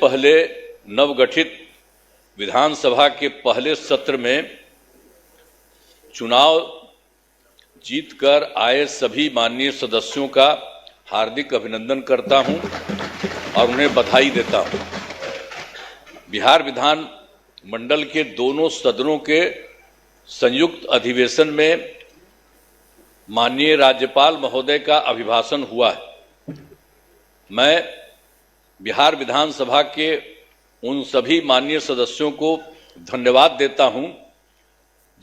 पहले नवगठित विधानसभा के पहले सत्र में चुनाव जीतकर आए सभी माननीय सदस्यों का हार्दिक अभिनंदन करता हूं और उन्हें बधाई देता हूं। बिहार विधान मंडल के दोनों सदनों के संयुक्त अधिवेशन में माननीय राज्यपाल महोदय का अभिभाषण हुआ है। मैं बिहार विधानसभा के उन सभी माननीय सदस्यों को धन्यवाद देता हूं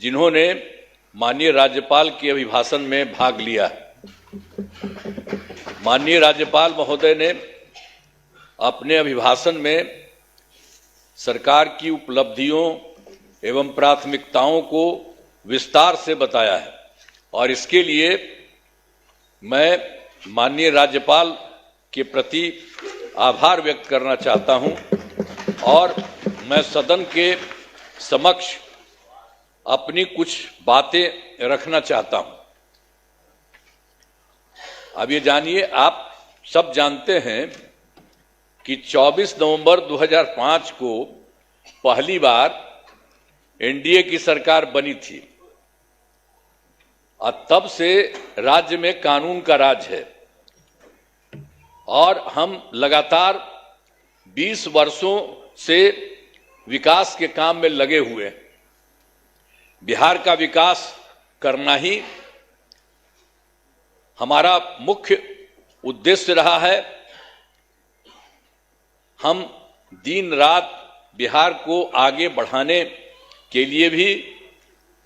जिन्होंने माननीय राज्यपाल के अभिभाषण में भाग लिया। माननीय राज्यपाल महोदय ने अपने अभिभाषण में सरकार की उपलब्धियों एवं प्राथमिकताओं को विस्तार से बताया है और इसके लिए मैं माननीय राज्यपाल के प्रति आभार व्यक्त करना चाहता हूं और मैं सदन के समक्ष अपनी कुछ बातें रखना चाहता हूं। अब ये जानिए, आप सब जानते हैं कि 24 नवंबर 2005 को पहली बार एनडीए की सरकार बनी थी और तब से राज्य में कानून का राज है और हम लगातार 20 वर्षों से विकास के काम में लगे हुए हैं। बिहार का विकास करना ही हमारा मुख्य उद्देश्य रहा है। हम दिन रात बिहार को आगे बढ़ाने के लिए भी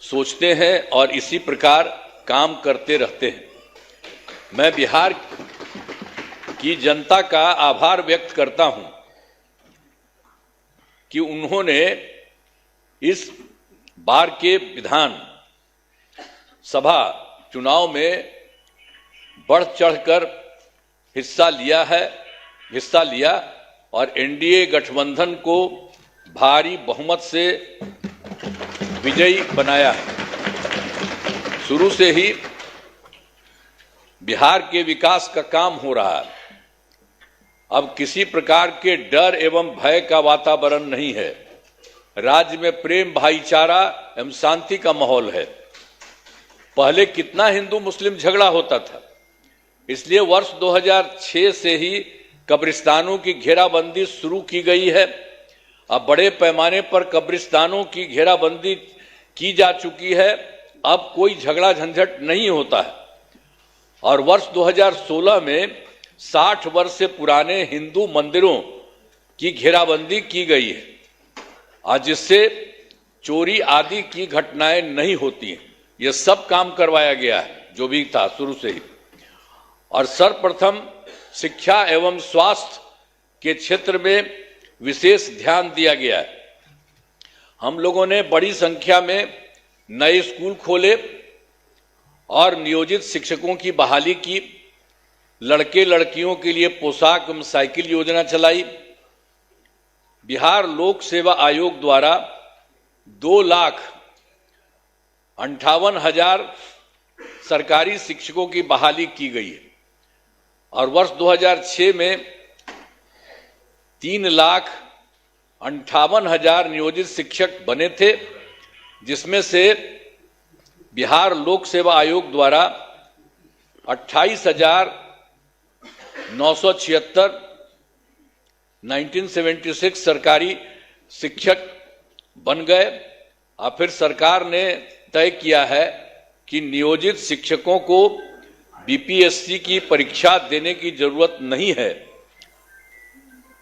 सोचते हैं और इसी प्रकार काम करते रहते हैं। मैं बिहार की जनता का आभार व्यक्त करता हूं कि उन्होंने इस बार के विधान सभा चुनाव में बढ़ चढ़कर हिस्सा लिया और एनडीए गठबंधन को भारी बहुमत से विजयी बनाया है। शुरू से ही बिहार के विकास का काम हो रहा है। अब किसी प्रकार के डर एवं भय का वातावरण नहीं है। राज्य में प्रेम, भाईचारा एवं शांति का माहौल है। पहले कितना हिंदू मुस्लिम झगड़ा होता था, इसलिए वर्ष 2006 से ही कब्रिस्तानों की घेराबंदी शुरू की गई है। अब बड़े पैमाने पर कब्रिस्तानों की घेराबंदी की जा चुकी है। अब कोई झगड़ा झंझट नहीं होता है और वर्ष 2016 में 60 वर्ष से पुराने हिंदू मंदिरों की घेराबंदी की गई है और जिससे चोरी आदि की घटनाएं नहीं होती हैं। यह सब काम करवाया गया है जो भी था शुरू से ही। और सर्वप्रथम शिक्षा एवं स्वास्थ्य के क्षेत्र में विशेष ध्यान दिया गया है। हम लोगों ने बड़ी संख्या में नए स्कूल खोले और नियोजित शिक्षकों की बहाली की। लड़के लड़कियों के लिए पोशाक एवं साइकिल योजना चलाई। बिहार लोक सेवा आयोग द्वारा 2,58,000 सरकारी शिक्षकों की बहाली की गई है और वर्ष 2006 में 3,58,000 नियोजित शिक्षक बने थे, जिसमें से बिहार लोक सेवा आयोग द्वारा 28,976 1976 सरकारी शिक्षक बन गए। और फिर सरकार ने तय किया है कि नियोजित शिक्षकों को बीपीएससी की परीक्षा देने की जरूरत नहीं है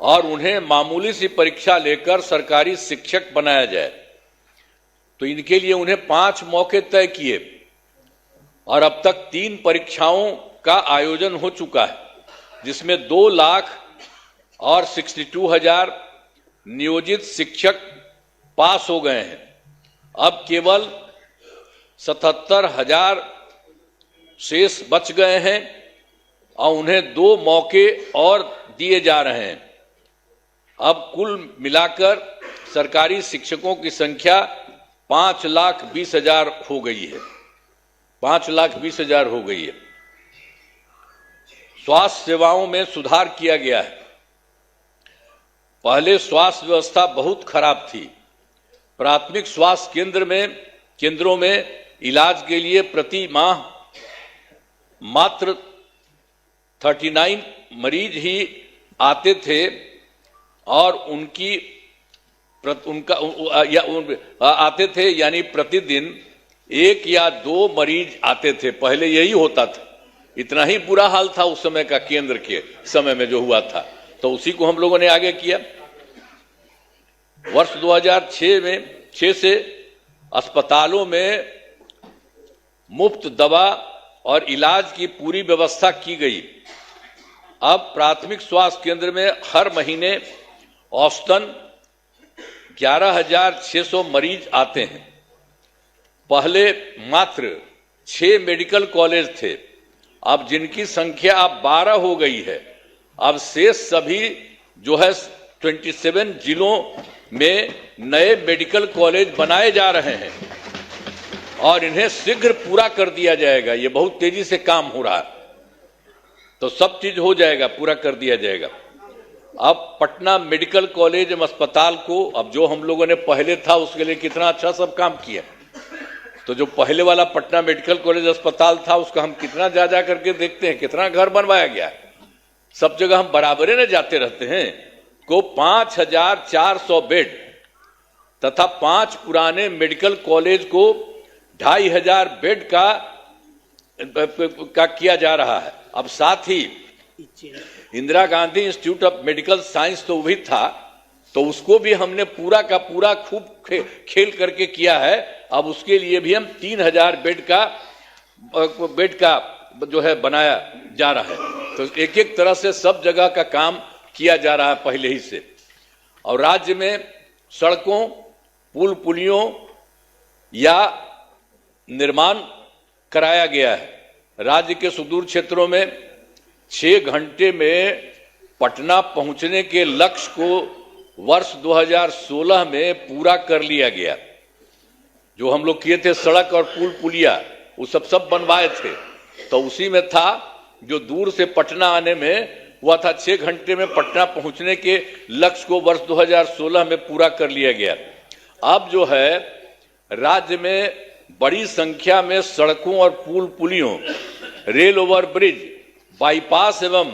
और उन्हें मामूली सी परीक्षा लेकर सरकारी शिक्षक बनाया जाए। तो इनके लिए उन्हें 5 मौके तय किए और अब तक 3 परीक्षाओं का आयोजन हो चुका है, जिसमें 2,62,000 नियोजित शिक्षक पास हो गए हैं। अब केवल 77,000 शेष बच गए हैं और उन्हें 2 मौके और दिए जा रहे हैं। अब कुल मिलाकर सरकारी शिक्षकों की संख्या 5,20,000 हो गई है। 5,20,000 हो गई है। स्वास्थ्य सेवाओं में सुधार किया गया है। पहले स्वास्थ्य व्यवस्था बहुत खराब थी। प्राथमिक स्वास्थ्य केंद्रों में इलाज के लिए प्रति माह मात्र 39 मरीज ही आते थे और आते थे, यानी प्रतिदिन 1 या 2 मरीज आते थे। पहले यही होता था। इतना ही बुरा हाल था उस समय का, केंद्र के समय में जो हुआ था। तो उसी को हम लोगों ने आगे किया। वर्ष 2006 से अस्पतालों में मुफ्त दवा और इलाज की पूरी व्यवस्था की गई। अब प्राथमिक स्वास्थ्य केंद्र में हर महीने औसतन 11,600 मरीज आते हैं। पहले मात्र 6 मेडिकल कॉलेज थे, अब जिनकी संख्या अब 12 हो गई है। अब शेष सभी जो है 27 जिलों में नए मेडिकल कॉलेज बनाए जा रहे हैं और इन्हें शीघ्र पूरा कर दिया जाएगा। ये बहुत तेजी से काम हो रहा है, तो सब चीज हो जाएगा, पूरा कर दिया जाएगा। अब पटना मेडिकल कॉलेज एवं अस्पताल को, अब जो हम लोगों ने पहले था उसके लिए कितना अच्छा सब काम किया। तो जो पहले वाला पटना मेडिकल कॉलेज अस्पताल था उसका हम कितना जा करके देखते हैं, कितना घर बनवाया गया है। सब जगह हम बराबरे न जाते रहते हैं। को 5,400 बेड तथा 5 पुराने मेडिकल कॉलेज को 2,500 बेड का किया जा रहा है। अब साथ ही Indira Gandhi institute of medical science तो भी था, तो उसको भी हमने पूरा का पूरा खूब खेल करके किया है। अब उसके लिए भी हम 3,000 बेड का जो है बनाया जा रहा है। तो एक एक तरह से सब जगह का काम किया जा रहा है पहले ही से। और राज्य में सड़कों, पुल पुलियों या निर्माण कराया गया है। राज्य के सुदूर क्षेत्रों में 6 घंटे में पटना पहुंचने के लक्ष्य को वर्ष 2016 में पूरा कर लिया गया। जो हम लोग किए थे सड़क और पुल पुलिया, वो सब बनवाए थे, तो उसी में था जो दूर से पटना आने में हुआ था 6 घंटे में पटना पहुंचने के लक्ष्य को वर्ष 2016 में पूरा कर लिया गया। अब जो है राज्य में बड़ी संख्या में सड़कों और पुल पुलियों, रेल ओवर ब्रिज, बाईपास एवं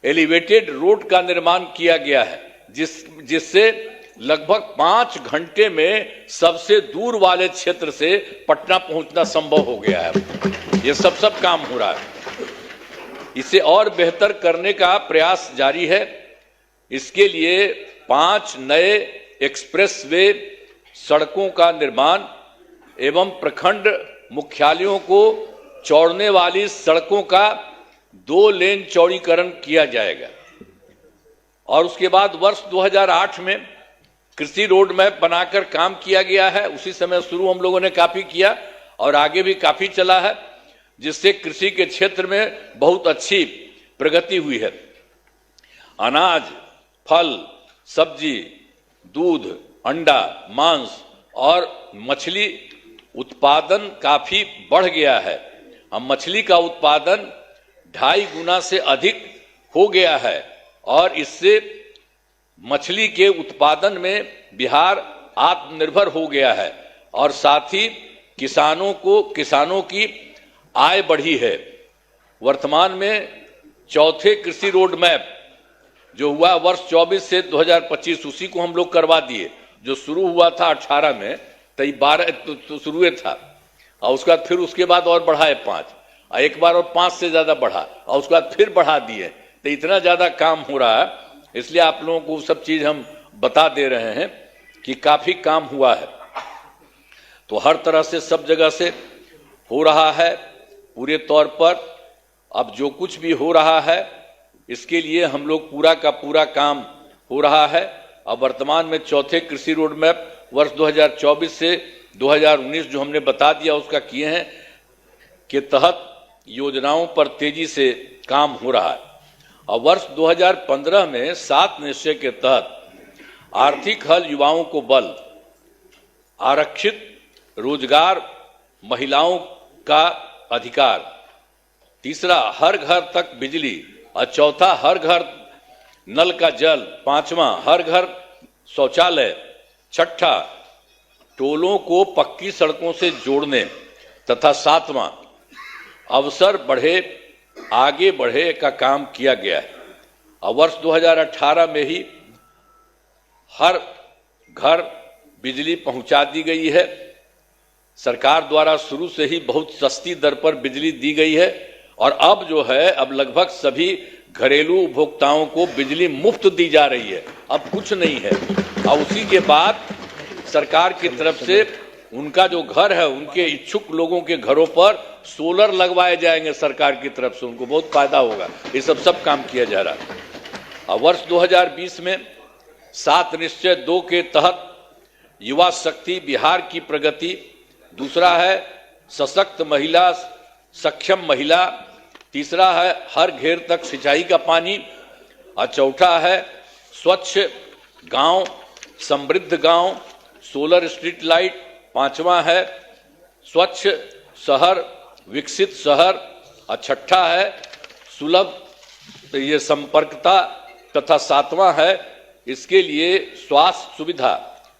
एलिवेटेड रोड का निर्माण किया गया है, जिससे लगभग 5 घंटे में सबसे दूर वाले क्षेत्र से पटना पहुंचना संभव हो गया है। ये सब काम हो रहा है। इसे और बेहतर करने का प्रयास जारी है। इसके लिए 5 नए एक्सप्रेसवे सड़कों का निर्माण एवं प्रखंड मुख्यालयों को जोड़ने वाली सड़कों का 2 लेन चौड़ीकरण किया जाएगा। और उसके बाद वर्ष 2008 में कृषि रोड मैप बनाकर काम किया गया है। उसी समय शुरू हम लोगों ने काफी किया और आगे भी काफी चला है, जिससे कृषि के क्षेत्र में बहुत अच्छी प्रगति हुई है। अनाज, फल, सब्जी, दूध, अंडा, मांस और मछली उत्पादन काफी बढ़ गया है। अब मछली का उत्पादन 2.5 गुना से अधिक हो गया है और इससे मछली के उत्पादन में बिहार आत्मनिर्भर हो गया है और साथ ही किसानों की आय बढ़ी है। वर्तमान में चौथे कृषि रोड मैप जो हुआ वर्ष 24 से 2025, उसी को हम लोग करवा दिए। जो शुरू हुआ था 18 में, तो 12 तो शुरू था और उसके बाद और बढ़ाए 5, और एक बार और 5 से ज्यादा बढ़ा और उसके बाद फिर बढ़ा दिए। तो इतना ज्यादा काम हो रहा है, इसलिए आप लोगों को सब चीज हम बता दे रहे हैं कि काफी काम हुआ है। तो हर तरह से सब जगह से हो रहा है पूरे तौर पर। अब जो कुछ भी हो रहा है इसके लिए हम लोग पूरा का पूरा काम हो रहा है। अब वर्तमान में चौथे कृषि रोड मैप वर्ष 2024 से 2019 जो हमने बता दिया उसका किए हैं के तहत योजनाओं पर तेजी से काम हो रहा है। और वर्ष 2015 में 7 निश्चय के तहत आर्थिक हल, युवाओं को बल, आरक्षित रोजगार, महिलाओं का अधिकार, तीसरा हर घर तक बिजली और चौथा हर घर नल का जल, पांचवा हर घर शौचालय, छठा टोलों को पक्की सड़कों से जोड़ने तथा सातवां अवसर बढ़े आगे बढ़े का काम किया गया है। और वर्ष 2018 में ही हर घर बिजली पहुंचा दी गई है। सरकार द्वारा शुरू से ही बहुत सस्ती दर पर बिजली दी गई है और अब जो है अब लगभग सभी घरेलू उपभोक्ताओं को बिजली मुफ्त दी जा रही है, अब कुछ नहीं है। और उसी के बाद सरकार की तरफ से उनका जो घर है उनके इच्छुक लोगों के घरों पर सोलर लगवाए जाएंगे सरकार की तरफ से, उनको बहुत फायदा होगा। ये सब काम किया जा रहा है। और वर्ष 2020 में 7 निश्चय 2 के तहत युवा शक्ति बिहार की प्रगति, दूसरा है सशक्त महिला सक्षम महिला, तीसरा है हर घेर तक सिंचाई का पानी और चौथा है स्वच्छ गांव समृद्ध गांव सोलर स्ट्रीट लाइट, पांचवा है स्वच्छ शहर विकसित शहर और छठा है सुलभ ये संपर्कता तथा सातवां है इसके लिए स्वास्थ्य सुविधा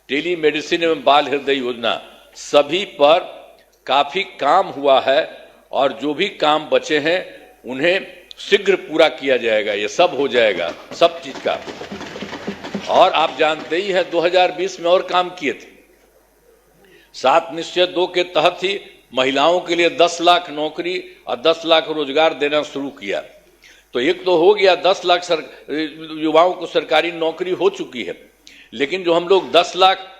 टेली मेडिसिन एवं बाल हृदय योजना। सभी पर काफी काम हुआ है और जो भी काम बचे हैं उन्हें शीघ्र पूरा किया जाएगा। ये सब हो जाएगा सब चीज का। और आप जानते ही हैं 2020 में और काम किए थे। 7 निश्चय 2 के तहत ही महिलाओं के लिए 10 लाख नौकरी और 10 लाख रोजगार देना शुरू किया। तो एक तो हो गया 10 लाख युवाओं को सरकारी नौकरी हो चुकी है, लेकिन जो हम लोग 10 लाख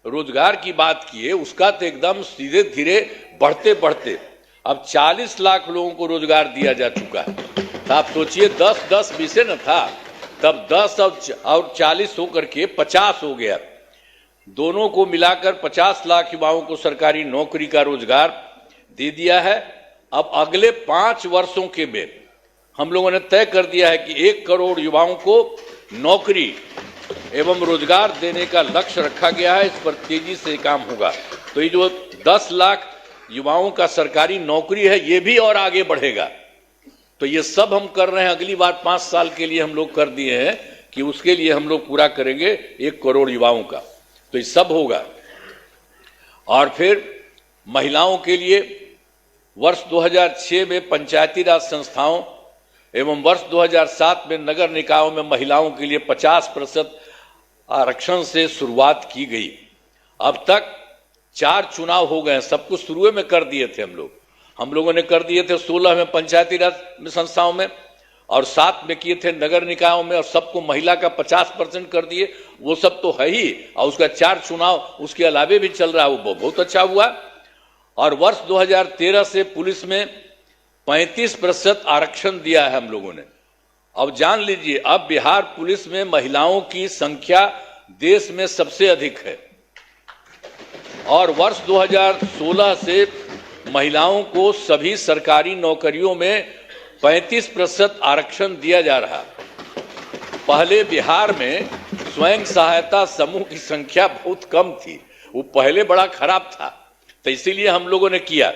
रोजगार की बात किए उसका तो एकदम सीधे धीरे बढ़ते बढ़ते अब 40 लाख लोगों को रोजगार दिया जा चुका है। तो आप सोचिए 10-10 विषय न था, तब 10 और 40 होकर के 50 हो गया। दोनों को मिलाकर 50 लाख युवाओं को सरकारी नौकरी का रोजगार दे दिया है। अब अगले 5 वर्षों के में हम लोगों ने तय कर दिया है कि 1 करोड़ युवाओं को नौकरी एवं रोजगार देने का लक्ष्य रखा गया है। इस पर तेजी से काम होगा। तो ये जो 10 लाख युवाओं का सरकारी नौकरी है ये भी और आगे बढ़ेगा। तो ये सब हम कर रहे हैं। अगली बार 5 साल के लिए हम लोग कर दिए हैं कि उसके लिए हम लोग पूरा करेंगे 1 करोड़ युवाओं का। तो ये सब होगा। और फिर महिलाओं के लिए वर्ष 2006 में पंचायती राज संस्थाओं एवं वर्ष 2007 में नगर निकायों में महिलाओं के लिए 50% आरक्षण से शुरुआत की गई। अब तक 4 चुनाव हो गए हैं। सब कुछ शुरू में कर दिए थे हम लोगों ने कर दिए थे 16 में पंचायती राज संस्थाओं में और 7 में किए थे नगर निकायों में और सबको महिला का 50% कर दिए। वो सब तो है ही और उसका 4 चुनाव उसके अलावे भी चल रहा है, वो बहुत अच्छा हुआ। और वर्ष 2013 से पुलिस में 35% आरक्षण दिया है हम लोगों ने। अब जान लीजिए अब बिहार पुलिस में महिलाओं की संख्या देश में सबसे अधिक है। और वर्ष 2016 से महिलाओं को सभी सरकारी नौकरियों में 35% आरक्षण दिया जा रहा। पहले बिहार में स्वयं सहायता समूह की संख्या बहुत कम थी, वो पहले बड़ा खराब था, तो इसीलिए हम लोगों ने किया।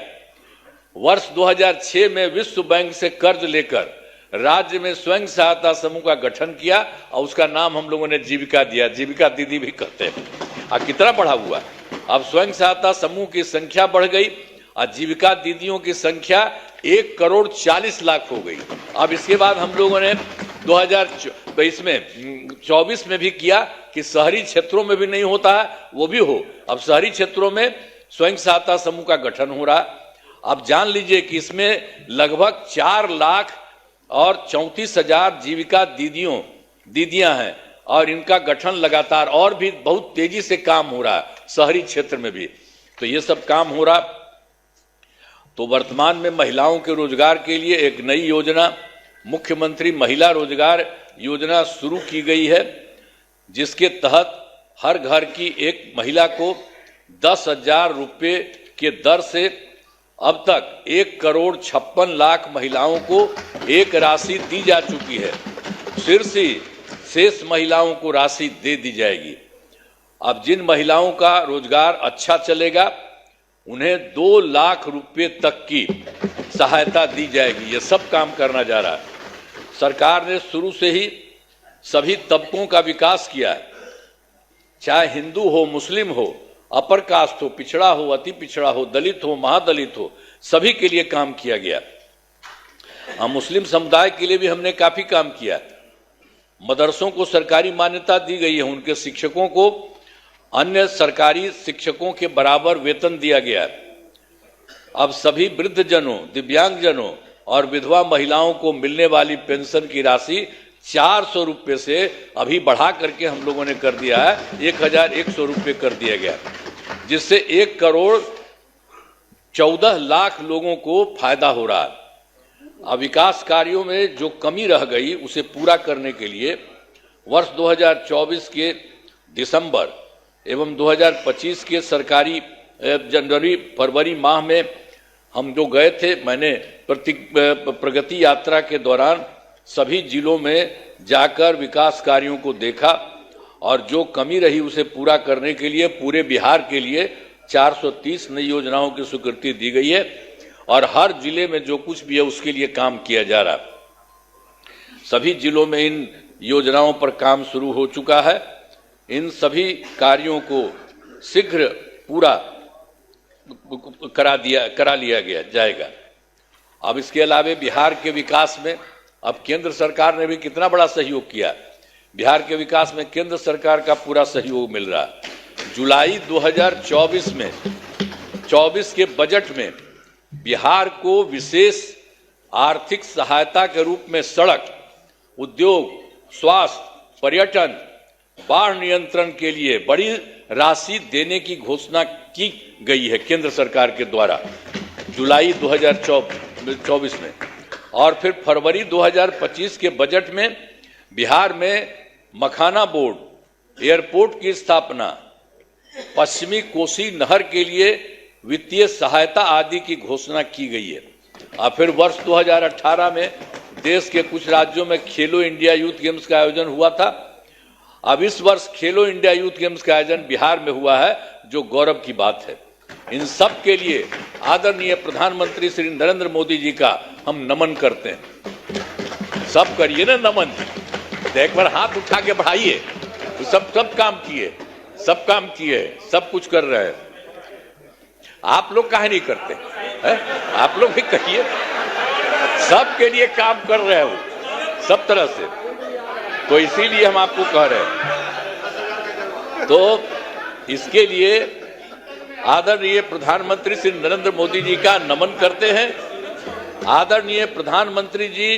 वर्ष 2006 में विश्व बैंक से कर्ज लेकर राज्य में स्वयं सहायता समूह का गठन किया और उसका नाम हम लोगों ने जीविका दिया। जीविका दीदी भी कहते हैं। और कितना बढ़ा हुआ, अब स्वयं सहायता समूह की संख्या बढ़ गई और जीविका दीदियों की संख्या 1 करोड़ 40 लाख हो गई। अब इसके बाद हम लोगों ने 2024 में भी किया कि शहरी क्षेत्रों में भी नहीं होता है वो भी हो। अब शहरी क्षेत्रों में स्वयं सहायता समूह का गठन हो रहा। अब जान लीजिए कि इसमें लगभग 4 लाख और 34,000 जीविका दीदियां हैं और इनका गठन लगातार और भी बहुत तेजी से काम हो रहा है शहरी क्षेत्र में भी। तो ये सब काम हो रहा। तो वर्तमान में महिलाओं के रोजगार के लिए एक नई योजना मुख्यमंत्री महिला रोजगार योजना शुरू की गई है, जिसके तहत हर घर की एक महिला को 10,000 रुपये के दर से अब तक 1 करोड़ 56 लाख महिलाओं को एक राशि दी जा चुकी है। शेष महिलाओं को राशि दे दी जाएगी। अब जिन महिलाओं का रोजगार अच्छा चलेगा उन्हें 2 लाख रुपए तक की सहायता दी जाएगी। ये सब काम करना जा रहा है। सरकार ने शुरू से ही सभी तबकों का विकास किया है, चाहे हिंदू हो, मुस्लिम हो, अपर कास्ट हो, पिछड़ा हो, अति पिछड़ा हो, दलित हो, महादलित हो, सभी के लिए काम किया गया। हम मुस्लिम समुदाय के लिए भी हमने काफी काम किया। मदरसों को सरकारी मान्यता दी गई है, उनके शिक्षकों को अन्य सरकारी शिक्षकों के बराबर वेतन दिया गया है। अब सभी वृद्धजनों, दिव्यांगजनों और विधवा महिलाओं को मिलने वाली पेंशन की राशि 400 रुपये से अभी बढ़ा करके हम लोगों ने कर दिया है, 1100 रुपये कर दिया गया, जिससे 1,14,00,000 लोगों को फायदा हो रहा है। अब विकास कार्यों में जो कमी रह गई उसे पूरा करने के लिए वर्ष 2024 के दिसंबर एवं 2025 के सरकारी जनवरी फरवरी माह में हम जो गए थे, मैंने प्रगति यात्रा के दौरान सभी जिलों में जाकर विकास कार्यों को देखा और जो कमी रही उसे पूरा करने के लिए पूरे बिहार के लिए 430 नई योजनाओं की स्वीकृति दी गई है और हर जिले में जो कुछ भी है उसके लिए काम किया जा रहा है। सभी जिलों में इन योजनाओं पर काम शुरू हो चुका है। इन सभी कार्यों को शीघ्र पूरा करा लिया गया जाएगा। अब इसके अलावा बिहार के विकास में अब केंद्र सरकार ने भी कितना बड़ा सहयोग किया। बिहार के विकास में केंद्र सरकार का पूरा सहयोग मिल रहा है। जुलाई 2024 के बजट में बिहार को विशेष आर्थिक सहायता के रूप में सड़क, उद्योग, स्वास्थ्य, पर्यटन, बाढ़ नियंत्रण के लिए बड़ी राशि देने की घोषणा की गई है केंद्र सरकार के द्वारा जुलाई 2024 में। और फिर फरवरी 2025 के बजट में बिहार में मखाना बोर्ड, एयरपोर्ट की स्थापना, पश्चिमी कोसी नहर के लिए वित्तीय सहायता आदि की घोषणा की गई है। और फिर वर्ष 2018 में देश के कुछ राज्यों में खेलो इंडिया यूथ गेम्स का आयोजन हुआ था। अब इस वर्ष खेलो इंडिया यूथ गेम्स का आयोजन बिहार में हुआ है, जो गौरव की बात है। इन सब के लिए आदरणीय प्रधानमंत्री श्री नरेंद्र मोदी जी का हम नमन करते हैं। सब करिए ना नमन, एक बार हाथ उठा के बढ़ाइए। सब काम किए, सब काम किए, सब कुछ कर रहे हैं। आप लोग काहे नहीं करते है? आप लोग भी कहिए, सबके लिए काम कर रहे हो सब तरह से, तो इसीलिए हम आपको कह रहे हैं। तो इसके लिए आदरणीय प्रधानमंत्री श्री नरेंद्र मोदी जी का नमन करते हैं। आदरणीय प्रधानमंत्री जी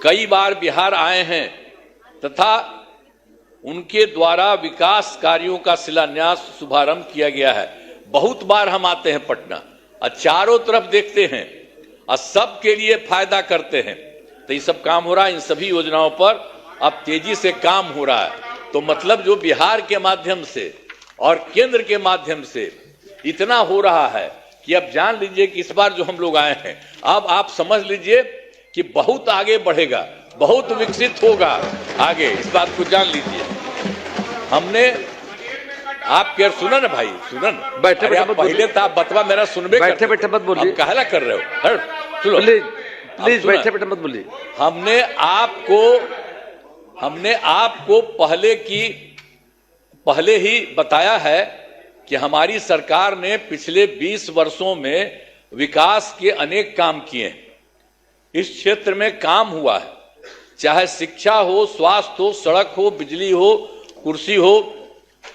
कई बार बिहार आए हैं तथा उनके द्वारा विकास कार्यों का शिलान्यास, शुभारंभ किया गया है। बहुत बार हम आते हैं पटना और चारों तरफ देखते हैं और सबके लिए फायदा करते हैं। तो ये सब काम हो रहा है। इन सभी योजनाओं पर अब तेजी से काम हो रहा है। तो मतलब जो बिहार के माध्यम से और केंद्र के माध्यम से इतना हो रहा है कि अब जान लीजिए कि इस बार जो हम लोग आए हैं, अब आप समझ लीजिए कि बहुत आगे बढ़ेगा, बहुत विकसित होगा आगे। इस बात को जान लीजिए। हमने आपके सुना ना भाई, सुना ना, बैठे बैठे पहले था बतवा मेरा सुनबे, बैठे बैठे मत बोलिए, कहला कर रहे हो, सुनो प्लीज बैठे बैठे मत बोलिए। हमने आपको पहले ही बताया है कि हमारी सरकार ने पिछले 20 वर्षों में विकास के अनेक काम किए हैं। इस क्षेत्र में काम हुआ है, चाहे शिक्षा हो, स्वास्थ्य हो, सड़क हो, बिजली हो, कुर्सी हो,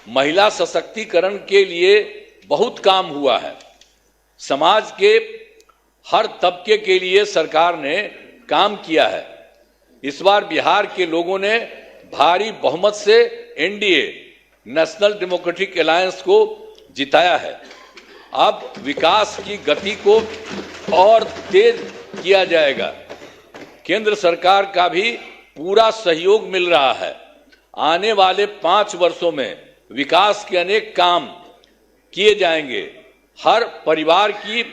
महिला सशक्तिकरण के लिए बहुत काम हुआ है। समाज के हर तबके के लिए सरकार ने काम किया है। इस बार बिहार के लोगों ने भारी बहुमत से एनडीए, नेशनल डेमोक्रेटिक अलायंस को जिताया है। अब विकास की गति को और तेज किया जाएगा। केंद्र सरकार का भी पूरा सहयोग मिल रहा है। आने वाले 5 वर्षों में विकास के अनेक काम किए जाएंगे। हर परिवार की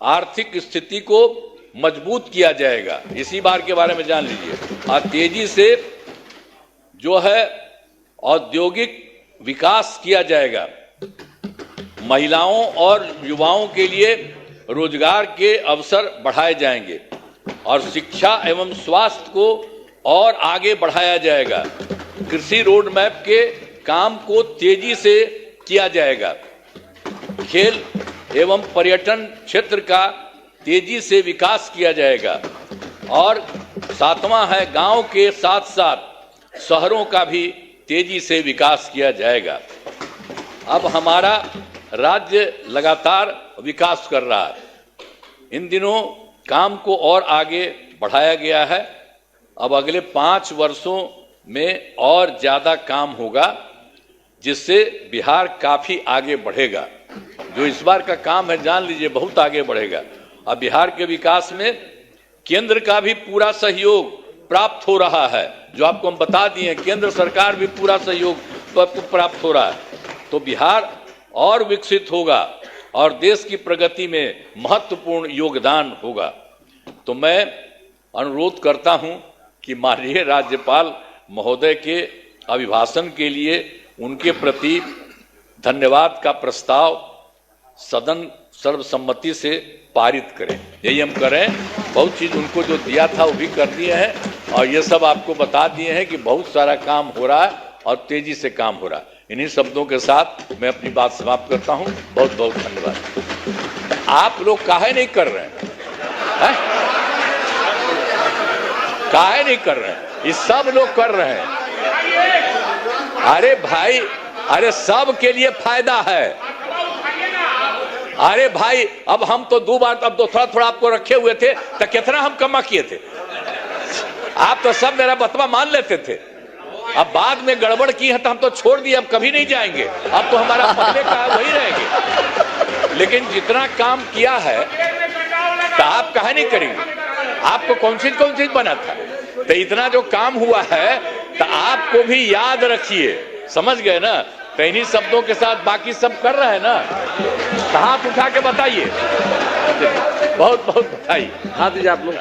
आर्थिक स्थिति को मजबूत किया जाएगा। इसी बार के बारे में जान लीजिए। और तेजी से जो है औद्योगिक विकास किया जाएगा। महिलाओं और युवाओं के लिए रोजगार के अवसर बढ़ाए जाएंगे और शिक्षा एवं स्वास्थ्य को और आगे बढ़ाया जाएगा। कृषि रोड मैप के काम को तेजी से किया जाएगा। खेल एवं पर्यटन क्षेत्र का तेजी से विकास किया जाएगा। और सातवां है, गांव के साथ साथ शहरों का भी तेजी से विकास किया जाएगा। अब हमारा राज्य लगातार विकास कर रहा है। इन दिनों काम को और आगे बढ़ाया गया है। अब अगले 5 वर्षों में और ज्यादा काम होगा, जिससे बिहार काफी आगे बढ़ेगा। जो इस बार का काम है, जान लीजिए, बहुत आगे बढ़ेगा। अब बिहार के विकास में केंद्र का भी पूरा सहयोग प्राप्त हो रहा है। जो आपको हम बता दिए, केंद्र सरकार भी पूरा सहयोग प्राप्त हो रहा है। तो बिहार और विकसित होगा और देश की प्रगति में महत्वपूर्ण योगदान होगा। तो मैं अनुरोध करता हूं कि माननीय राज्यपाल महोदय के अभिभाषण के लिए उनके प्रति धन्यवाद का प्रस्ताव सदन सर्वसम्मति से पारित करें। यही हम करें। बहुत चीज उनको जो दिया था वो भी कर दिए हैं और ये सब आपको बता दिए हैं कि बहुत सारा काम हो रहा है और तेजी से काम हो रहा है। इन्हीं शब्दों के साथ मैं अपनी बात समाप्त करता हूं। बहुत बहुत धन्यवाद। आप लोग काहे नहीं कर रहे हैं? काहे नहीं कर रहे हैं? ये सब लोग कर रहे हैं। अरे भाई, अरे सब के लिए फायदा है। अरे भाई, अब हम तो 2 बार, अब तो थोड़ा थोड़ा आपको रखे हुए थे, तो कितना हम कमा किए थे। आप तो सब मेरा बतवा मान लेते थे। अब बाद में गड़बड़ की है तो हम तो छोड़ दिए, अब कभी नहीं जाएंगे। अब तो हमारा पहले का वही रहेंगे। लेकिन जितना काम किया है तो आप काहे नहीं करेंगे? आपको कौन चीज बना था? तो इतना जो काम हुआ है तो आपको भी याद रखिए। समझ गए ना? तो इन्हीं शब्दों के साथ बाकी सब कर रहे हैं ना। हाथ उठा के बताइए। बहुत बहुत बधाई। हाथ दीजिए आप लोग।